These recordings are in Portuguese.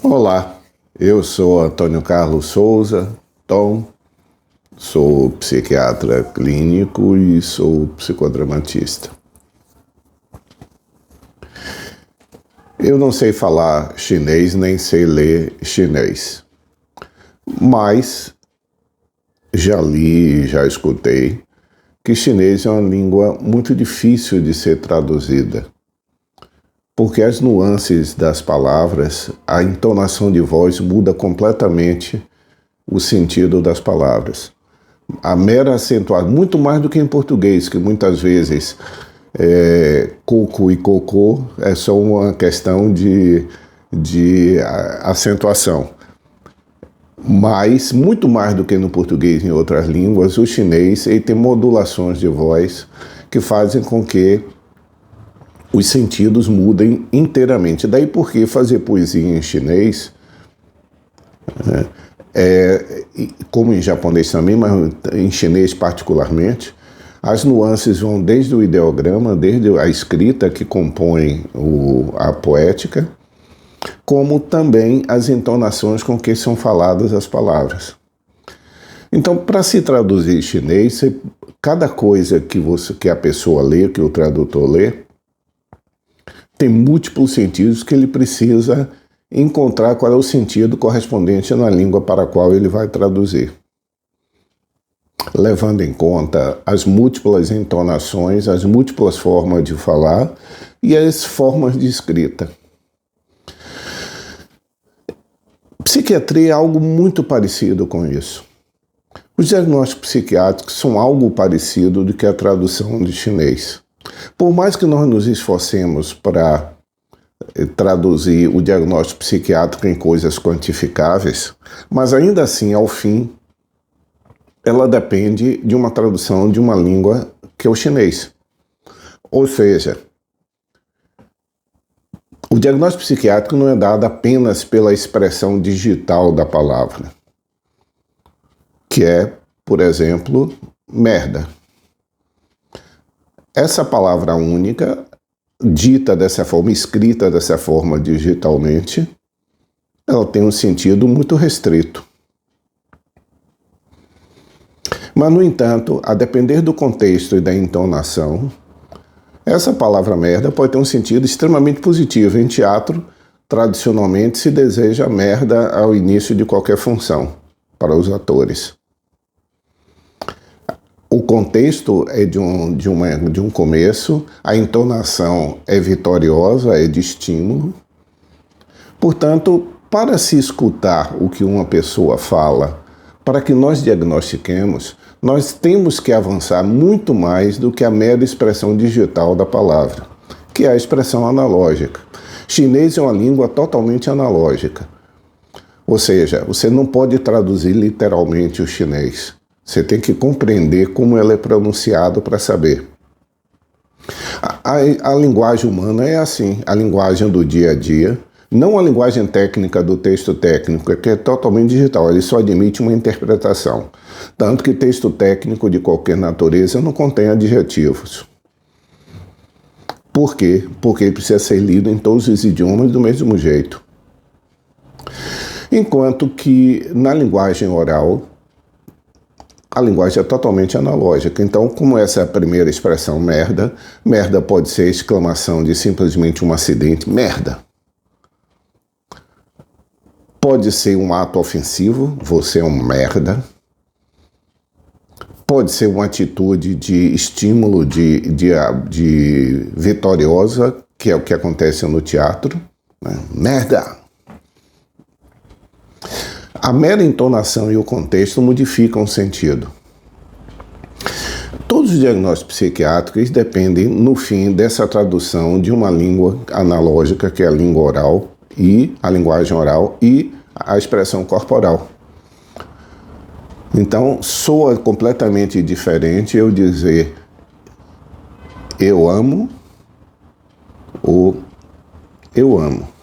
Olá, eu sou Antônio Carlos Souza, Tom, sou psiquiatra clínico e sou psicodramatista. Eu não sei falar chinês nem sei ler chinês, mas já li, já escutei que chinês é uma língua muito difícil de ser traduzida, porque as nuances das palavras, a entonação de voz muda completamente o sentido das palavras. A mera acentuação, muito mais do que em português, que muitas vezes coco e cocô é só uma questão de acentuação. Mas, muito mais do que no português e em outras línguas, o chinês ele tem modulações de voz que fazem com que os sentidos mudem inteiramente. Daí porque fazer poesia em chinês, como em japonês também, mas em chinês particularmente, as nuances vão desde o ideograma, desde a escrita que compõe a poética, como também as entonações com que são faladas as palavras. Então, para se traduzir em chinês, cada coisa que a pessoa lê, que o tradutor lê, tem múltiplos sentidos que ele precisa encontrar qual é o sentido correspondente na língua para a qual ele vai traduzir, levando em conta as múltiplas entonações, as múltiplas formas de falar e as formas de escrita. Psiquiatria é algo muito parecido com isso. Os diagnósticos psiquiátricos são algo parecido do que a tradução de chinês. Por mais que nós nos esforcemos para traduzir o diagnóstico psiquiátrico em coisas quantificáveis, mas ainda assim, ao fim, ela depende de uma tradução de uma língua que é o chinês. Ou seja, o diagnóstico psiquiátrico não é dado apenas pela expressão digital da palavra, que é, por exemplo, merda. Essa palavra única, dita dessa forma, escrita dessa forma digitalmente, ela tem um sentido muito restrito. Mas, no entanto, a depender do contexto e da entonação, essa palavra merda pode ter um sentido extremamente positivo. Em teatro, tradicionalmente, se deseja merda ao início de qualquer função para os atores. O contexto é de um começo, a entonação é vitoriosa, é de estímulo. Portanto, para se escutar o que uma pessoa fala, para que nós diagnostiquemos, nós temos que avançar muito mais do que a mera expressão digital da palavra, que é a expressão analógica. Chinês é uma língua totalmente analógica. Ou seja, você não pode traduzir literalmente o chinês. Você tem que compreender como ele é pronunciado para saber. A linguagem humana é assim, a linguagem do dia a dia, não a linguagem técnica do texto técnico, que é totalmente digital, ele só admite uma interpretação. Tanto que texto técnico de qualquer natureza não contém adjetivos. Por quê? Porque ele precisa ser lido em todos os idiomas do mesmo jeito. Enquanto que na linguagem oral, a linguagem é totalmente analógica. Então, como essa é a primeira expressão merda, merda pode ser exclamação de simplesmente um acidente, merda. Pode ser um ato ofensivo, você é um merda. Pode ser uma atitude de estímulo, de vitoriosa, que é o que acontece no teatro, né? Merda! A mera entonação e o contexto modificam o sentido. Todos os diagnósticos psiquiátricos dependem, no fim, dessa tradução de uma língua analógica, que é a língua oral, e a linguagem oral e a expressão corporal. Então, soa completamente diferente eu dizer eu amo ou eu amo.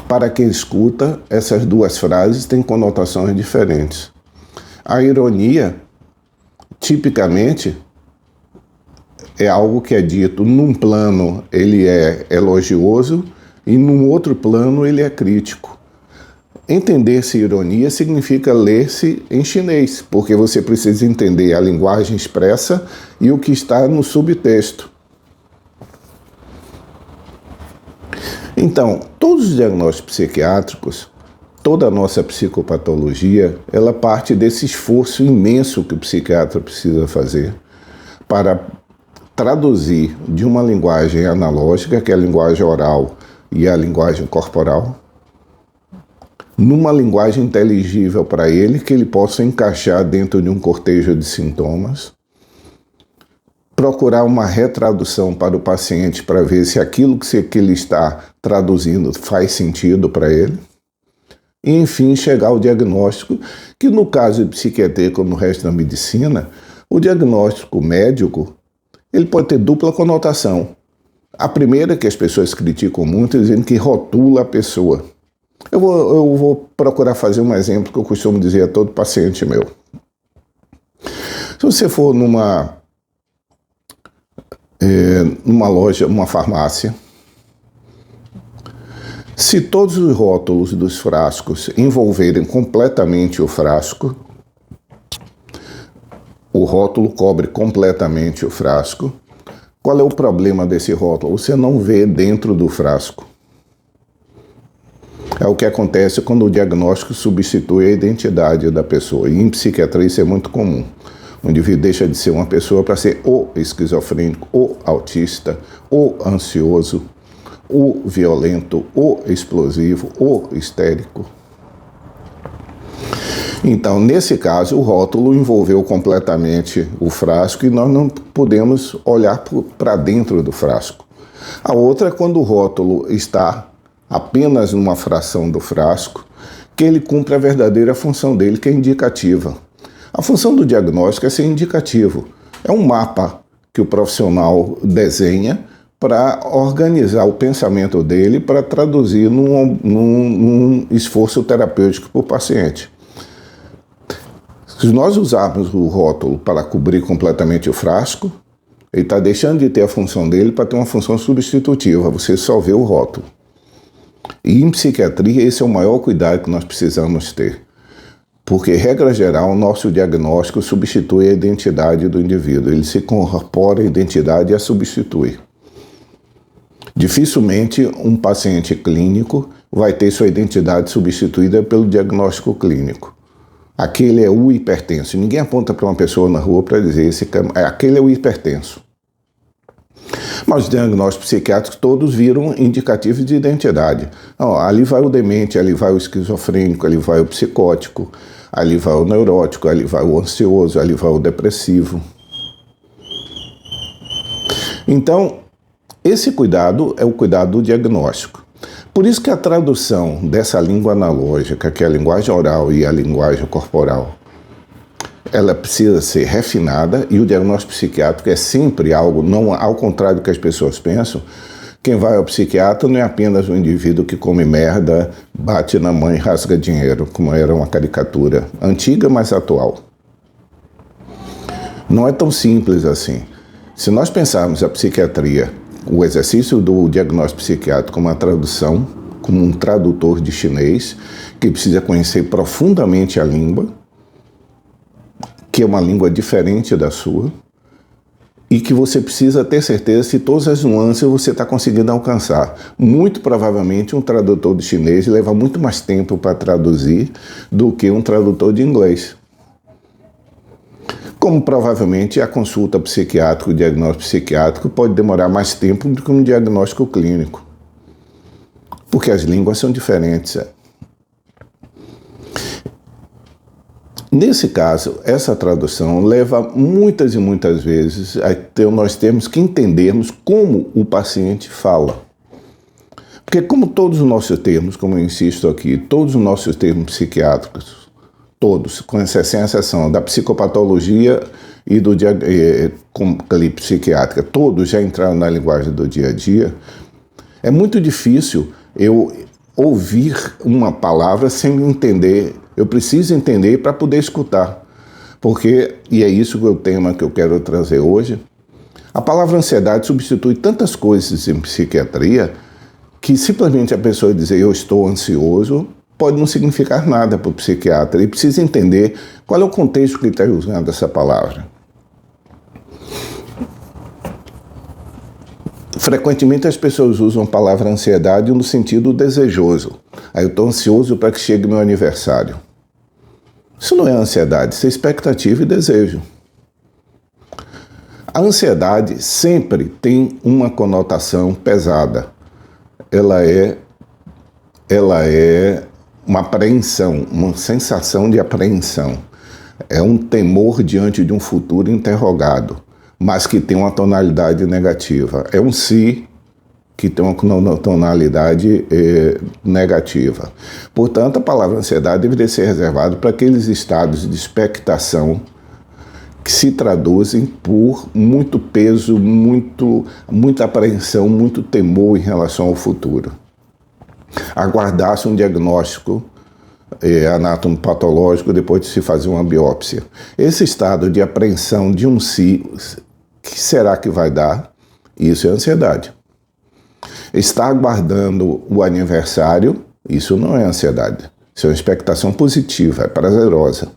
Para quem escuta, essas duas frases têm conotações diferentes. A ironia, tipicamente, é algo que é dito num plano, ele é elogioso, e num outro plano ele é crítico. Entender-se ironia significa ler-se em chinês, porque você precisa entender a linguagem expressa e o que está no subtexto. Então, todos os diagnósticos psiquiátricos, toda a nossa psicopatologia, ela parte desse esforço imenso que o psiquiatra precisa fazer para traduzir de uma linguagem analógica, que é a linguagem oral e a linguagem corporal, numa linguagem inteligível para ele, que ele possa encaixar dentro de um cortejo de sintomas, procurar uma retradução para o paciente para ver se aquilo que ele está traduzindo faz sentido para ele, e enfim chegar ao diagnóstico, que no caso de psiquiatria, como no resto da medicina, o diagnóstico médico ele pode ter dupla conotação. A primeira, que as pessoas criticam muito, é dizendo que rotula a pessoa. Eu vou procurar fazer um exemplo que eu costumo dizer a todo paciente meu. Se você for numa loja, uma farmácia, se todos os rótulos dos frascos envolverem completamente o frasco, o rótulo cobre completamente o frasco, qual é o problema desse rótulo? Você não vê dentro do frasco. É o que acontece quando o diagnóstico substitui a identidade da pessoa. E em psiquiatria isso é muito comum. O indivíduo deixa de ser uma pessoa para ser o esquizofrênico, o autista, o ansioso, o violento, o explosivo, o histérico. Então, nesse caso, o rótulo envolveu completamente o frasco e nós não podemos olhar para dentro do frasco. A outra é quando o rótulo está apenas numa fração do frasco, que ele cumpre a verdadeira função dele, que é indicativa. A função do diagnóstico é ser indicativo. É um mapa que o profissional desenha para organizar o pensamento dele, para traduzir num esforço terapêutico para o paciente. Se nós usarmos o rótulo para cobrir completamente o frasco, ele está deixando de ter a função dele para ter uma função substitutiva, você só vê o rótulo. E em psiquiatria esse é o maior cuidado que nós precisamos ter. Porque, regra geral, o nosso diagnóstico substitui a identidade do indivíduo. Ele se incorpora à identidade e a substitui. Dificilmente um paciente clínico vai ter sua identidade substituída pelo diagnóstico clínico. Aquele é o hipertenso. Ninguém aponta para uma pessoa na rua para dizer aquele é o hipertenso. Mas os diagnósticos psiquiátricos todos viram indicativos de identidade. Ali vai o demente, ali vai o esquizofrênico, ali vai o psicótico, ali vai o neurótico, ali vai o ansioso, ali vai o depressivo. Então, esse cuidado é o cuidado do diagnóstico. Por isso que a tradução dessa língua analógica, que é a linguagem oral e a linguagem corporal, ela precisa ser refinada, e o diagnóstico psiquiátrico é sempre algo, não ao contrário do que as pessoas pensam. Quem vai ao psiquiatra não é apenas um indivíduo que come merda, bate na mãe e rasga dinheiro, como era uma caricatura antiga, mas atual. Não é tão simples assim. Se nós pensarmos a psiquiatria, o exercício do diagnóstico psiquiátrico como uma tradução, como um tradutor de chinês, que precisa conhecer profundamente a língua, que é uma língua diferente da sua, e que você precisa ter certeza se todas as nuances você está conseguindo alcançar. Muito provavelmente um tradutor de chinês leva muito mais tempo para traduzir do que um tradutor de inglês. Como provavelmente a consulta psiquiátrica, o diagnóstico psiquiátrico pode demorar mais tempo do que um diagnóstico clínico, porque as línguas são diferentes. Nesse caso, essa tradução leva muitas e muitas vezes nós temos que entendermos como o paciente fala. Porque como todos os nossos termos, como eu insisto aqui, todos os nossos termos psiquiátricos, todos, com exceção da psicopatologia e do psiquiátrica, todos já entraram na linguagem do dia a dia, é muito difícil eu ouvir uma palavra sem entender. Eu preciso entender para poder escutar, porque, e é isso que é o tema que eu quero trazer hoje, a palavra ansiedade substitui tantas coisas em psiquiatria que simplesmente a pessoa dizer eu estou ansioso pode não significar nada para o psiquiatra. Ele precisa entender qual é o contexto que ele está usando essa palavra. Frequentemente as pessoas usam a palavra ansiedade no sentido desejoso. Aí eu estou ansioso para que chegue meu aniversário. Isso não é ansiedade, isso é expectativa e desejo. A ansiedade sempre tem uma conotação pesada. Ela é uma apreensão, uma sensação de apreensão. É um temor diante de um futuro interrogado, mas que tem uma tonalidade negativa. É um si que tem uma tonalidade negativa. Portanto, a palavra ansiedade deveria ser reservada para aqueles estados de expectação que se traduzem por muito peso, muita apreensão, muito temor em relação ao futuro. Aguardar-se um diagnóstico anatomopatológico depois de se fazer uma biópsia. Esse estado de apreensão de um si, que será que vai dar? Isso é ansiedade. Estar aguardando o aniversário, isso não é ansiedade. Isso é uma expectação positiva, é prazerosa.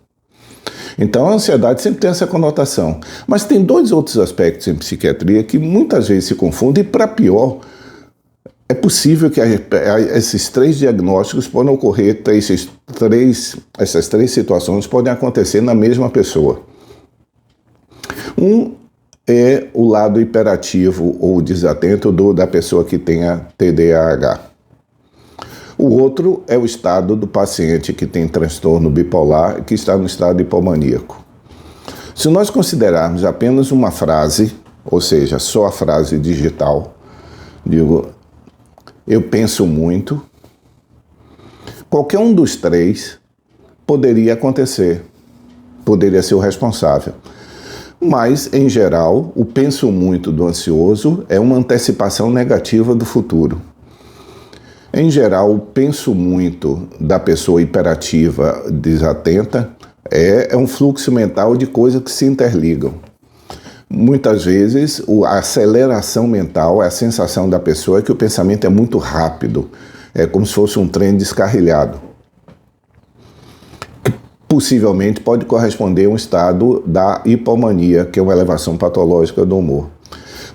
Então a ansiedade sempre tem essa conotação. Mas tem dois outros aspectos em psiquiatria que muitas vezes se confundem e, para pior, é possível que esses três diagnósticos podem ocorrer, essas três situações podem acontecer na mesma pessoa. Um é o lado hiperativo ou desatento da pessoa que tenha TDAH. O outro é o estado do paciente que tem transtorno bipolar e que está no estado hipomaníaco. Se nós considerarmos apenas uma frase, ou seja, só a frase digital, digo, eu penso muito, qualquer um dos três poderia acontecer, poderia ser o responsável. Mas, em geral, o penso muito do ansioso é uma antecipação negativa do futuro. Em geral, o penso muito da pessoa hiperativa desatenta é um fluxo mental de coisas que se interligam. Muitas vezes, a aceleração mental, a sensação da pessoa é que o pensamento é muito rápido, é como se fosse um trem descarrilhado. Possivelmente pode corresponder a um estado da hipomania, que é uma elevação patológica do humor.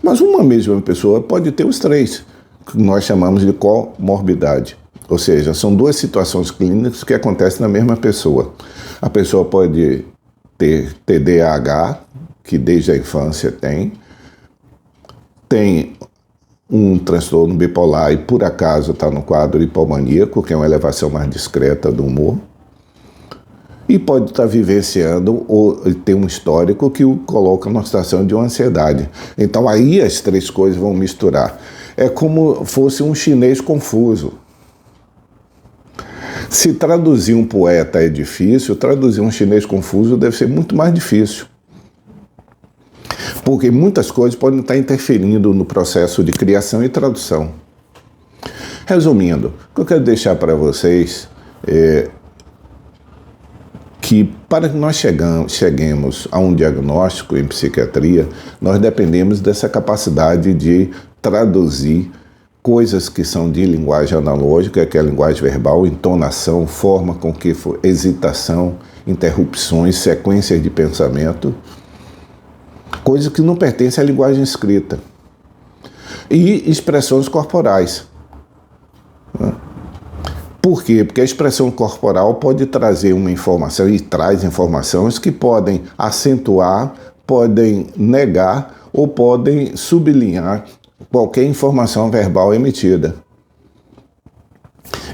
Mas uma mesma pessoa pode ter os três, que nós chamamos de comorbidade. Ou seja, são duas situações clínicas que acontecem na mesma pessoa. A pessoa pode ter TDAH, que desde a infância tem um transtorno bipolar e por acaso está no quadro hipomaníaco, que é uma elevação mais discreta do humor, e pode estar vivenciando ou ter um histórico que o coloca numa situação de uma ansiedade. Então aí as três coisas vão misturar. É como fosse um chinês confuso. Se traduzir um poeta é difícil, traduzir um chinês confuso deve ser muito mais difícil. Porque muitas coisas podem estar interferindo no processo de criação e tradução. Resumindo, o que eu quero deixar para vocês é que para que nós cheguemos a um diagnóstico em psiquiatria, nós dependemos dessa capacidade de traduzir coisas que são de linguagem analógica, que é a linguagem verbal, entonação, forma com que for, hesitação, interrupções, sequências de pensamento, coisas que não pertencem à linguagem escrita, e expressões corporais. Por quê? Porque a expressão corporal pode trazer uma informação e traz informações que podem acentuar, podem negar ou podem sublinhar qualquer informação verbal emitida.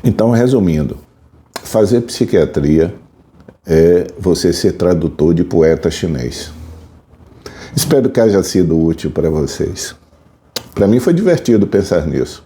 Então, resumindo, fazer psiquiatria é você ser tradutor de poeta chinês. Espero que haja sido útil para vocês. Para mim foi divertido pensar nisso.